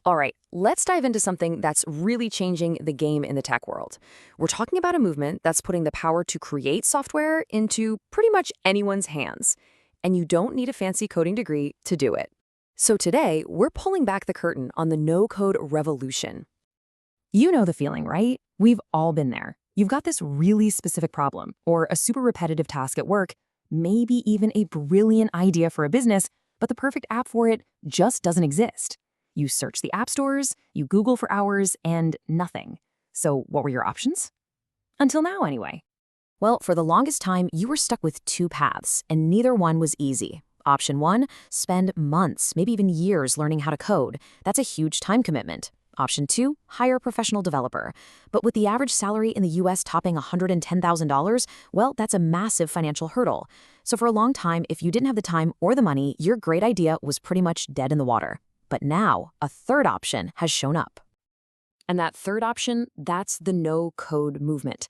All right, let's dive into something that's really changing the game in the tech world. We're talking about a movement that's putting the power to create software into pretty much anyone's hands. And you don't need a fancy coding degree to do it. So today, we're pulling back the curtain on the no-code revolution. You know the feeling, right? We've all been there. You've got this really specific problem, or a super repetitive task at work, maybe even a brilliant idea for a business, but the perfect app for it just doesn't exist. You search the app stores, you Google for hours, and nothing. So what were your options? Until now, anyway. Well, for the longest time, you were stuck with two paths, and neither one was easy. Option one, spend months, maybe even years learning how to code. That's a huge time commitment. Option two, hire a professional developer. But with the average salary in the US topping $110,000, well, that's a massive financial hurdle. So for a long time, if you didn't have the time or the money, your great idea was pretty much dead in the water. But now, a third option has shown up. And that third option, that's the no-code movement.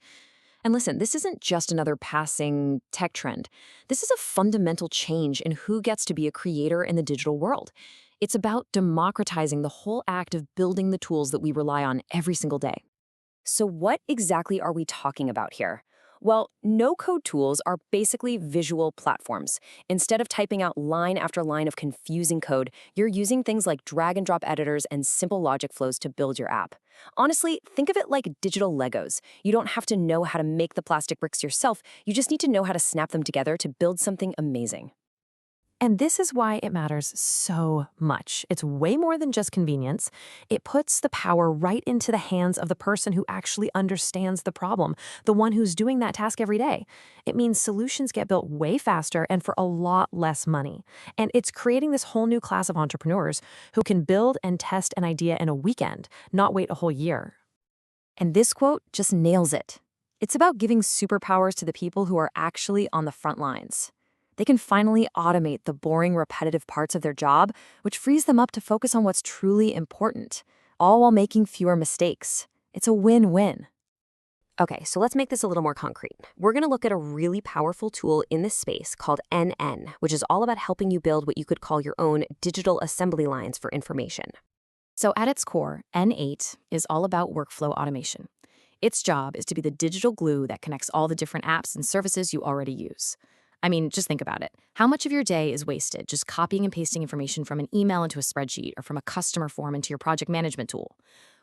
And listen, this isn't just another passing tech trend. This is a fundamental change in who gets to be a creator in the digital world. It's about democratizing the whole act of building the tools that we rely on every single day. So what exactly are we talking about here? Well, no-code tools are basically visual platforms. Instead of typing out line after line of confusing code, you're using things like drag-and-drop editors and simple logic flows to build your app. Honestly, think of it like digital Legos. You don't have to know how to make the plastic bricks yourself, you just need to know how to snap them together to build something amazing. And this is why it matters so much. It's way more than just convenience. It puts the power right into the hands of the person who actually understands the problem, the one who's doing that task every day. It means solutions get built way faster and for a lot less money. And it's creating this whole new class of entrepreneurs who can build and test an idea in a weekend, not wait a whole year. And this quote just nails it. It's about giving superpowers to the people who are actually on the front lines. They can finally automate the boring, repetitive parts of their job, which frees them up to focus on what's truly important, all while making fewer mistakes. It's a win-win. Okay, so let's make this a little more concrete. We're going to look at a really powerful tool in this space called N8n, which is all about helping you build what you could call your own digital assembly lines for information. So at its core, N8 is all about workflow automation. Its job is to be the digital glue that connects all the different apps and services you already use. I mean, just think about it. How much of your day is wasted just copying and pasting information from an email into a spreadsheet or from a customer form into your project management tool?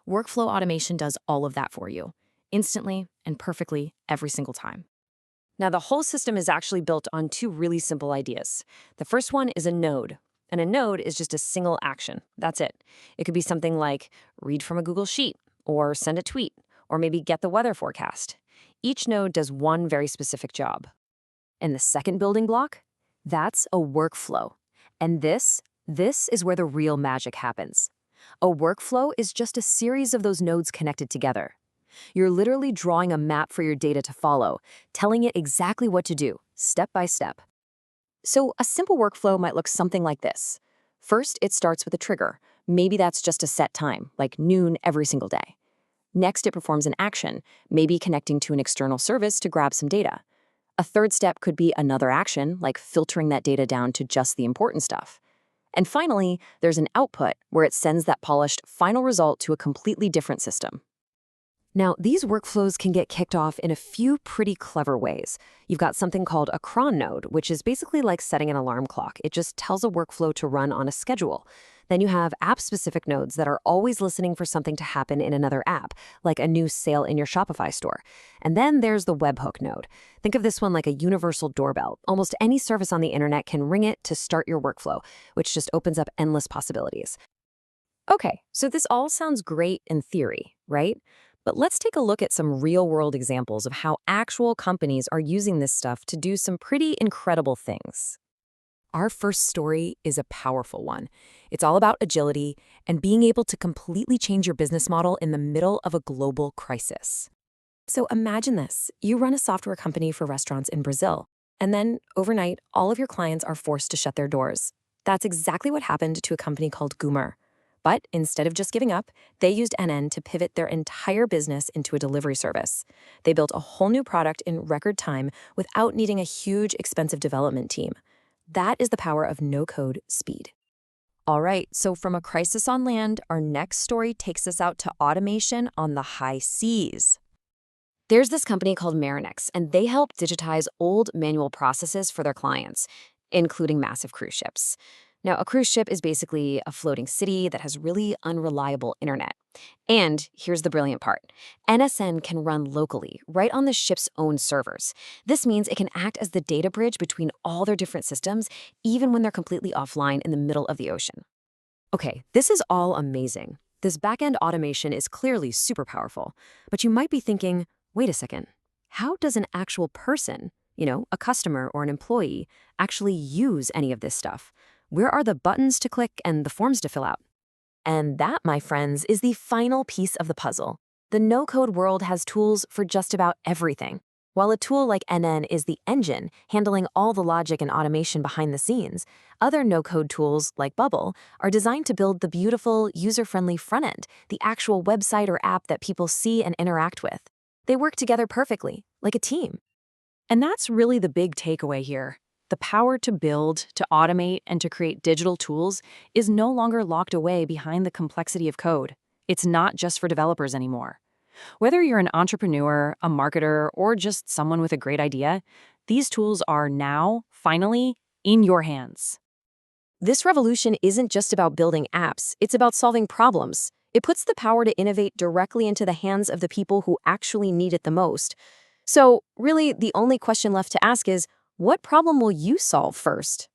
Workflow automation does all of that for you, instantly and perfectly every single time. Now, the whole system is actually built on two really simple ideas. The first one is a node, and a node is just a single action. That's it. It could be something like read from a Google Sheet, or send a tweet, or maybe get the weather forecast. Each node does one very specific job. And the second building block? That's a workflow. And this is where the real magic happens. A workflow is just a series of those nodes connected together. You're literally drawing a map for your data to follow, telling it exactly what to do, step by step. So a simple workflow might look something like this. First, it starts with a trigger. Maybe that's just a set time, like noon every single day. Next, it performs an action, maybe connecting to an external service to grab some data. A third step could be another action, like filtering that data down to just the important stuff. And finally, there's an output where it sends that polished final result to a completely different system. Now, these workflows can get kicked off in a few pretty clever ways. You've got something called a cron node, which is basically like setting an alarm clock. It just tells a workflow to run on a schedule. Then you have app-specific nodes that are always listening for something to happen in another app, like a new sale in your Shopify store. And then there's the webhook node. Think of this one like a universal doorbell. Almost any service on the internet can ring it to start your workflow, which just opens up endless possibilities. Okay, so this all sounds great in theory, right? But let's take a look at some real-world examples of how actual companies are using this stuff to do some pretty incredible things. Our first story is a powerful one. It's all about agility and being able to completely change your business model in the middle of a global crisis. So imagine this. You run a software company for restaurants in Brazil, and then overnight, all of your clients are forced to shut their doors. That's exactly what happened to a company called Goomer. But instead of just giving up, they used N8n to pivot their entire business into a delivery service. They built a whole new product in record time without needing a huge, expensive development team. That is the power of no-code speed. All right, so from a crisis on land, our next story takes us out to automation on the high seas. There's this company called Marinex, and they help digitize old manual processes for their clients, including massive cruise ships. Now, a cruise ship is basically a floating city that has really unreliable internet. And here's the brilliant part. NSN can run locally, right on the ship's own servers. This means it can act as the data bridge between all their different systems, even when they're completely offline in the middle of the ocean. Okay, this is all amazing. This back-end automation is clearly super powerful. But you might be thinking, wait a second, how does an actual person, a customer or an employee, actually use any of this stuff? Where are the buttons to click and the forms to fill out? And that, my friends, is the final piece of the puzzle. The no-code world has tools for just about everything. While a tool like N8n is the engine handling all the logic and automation behind the scenes, other no-code tools like Bubble are designed to build the beautiful, user-friendly front end, the actual website or app that people see and interact with. They work together perfectly, like a team. And that's really the big takeaway here. The power to build, to automate, and to create digital tools is no longer locked away behind the complexity of code. It's not just for developers anymore. Whether you're an entrepreneur, a marketer, or just someone with a great idea, these tools are now, finally, in your hands. This revolution isn't just about building apps, it's about solving problems. It puts the power to innovate directly into the hands of the people who actually need it the most. So, really, the only question left to ask is, what problem will you solve first?